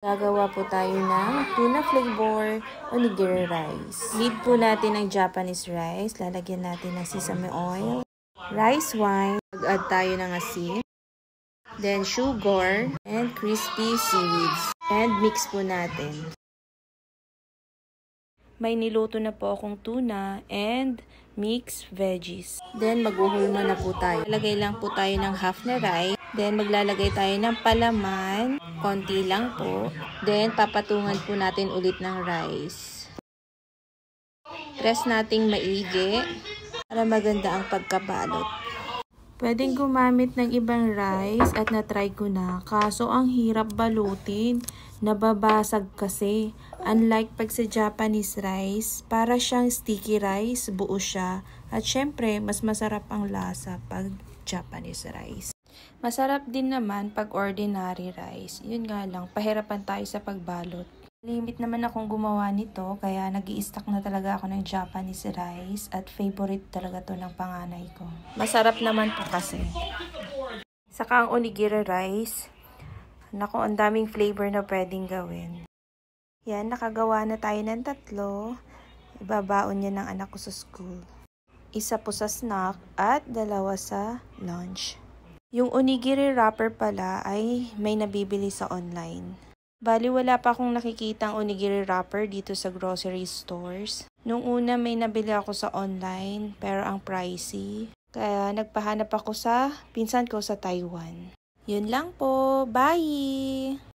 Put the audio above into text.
Gagawa po tayo ng tuna flavor onigiri rice. Need po natin ng Japanese rice. Lalagyan natin ng sesame oil, rice wine, mag-add tayo ng asin, then sugar, and crispy seaweeds. And mix po natin. May niluto na po akong tuna and mixed veggies. Then maghuhulma na po tayo. Lalagay lang po tayo ng half na rice. Then maglalagay tayo ng palaman. Konti lang po. Then papatungan po natin ulit ng rice. Press nating maigi para maganda ang pagkabalot. Pwedeng gumamit ng ibang rice at na-try ko na. Kaso ang hirap balutin. Nababasag kasi. Unlike pag sa Japanese rice, para siyang sticky rice, buo siya. At syempre, mas masarap ang lasa pag Japanese rice. Masarap din naman pag ordinary rice. Yun nga lang, pahirapan tayo sa pagbalot. Limit naman akong gumawa nito, kaya nag-i-stock na talaga ako ng Japanese rice at favorite talaga to ng panganay ko. Masarap naman to kasi. Saka ang onigiri rice, naku, ang daming flavor na pwedeng gawin. Yan, nakagawa na tayo ng 3. Ibabaon niya ng anak ko sa school. 1 po sa snack at 2 sa lunch. Yung onigiri wrapper pala ay may nabibili sa online. Bali wala pa akong nakikitang onigiri wrapper dito sa grocery stores. Nung una may nabili ako sa online pero ang pricey. Kaya nagpahanap ako sa pinsan ko sa Taiwan. Yun lang po. Bye!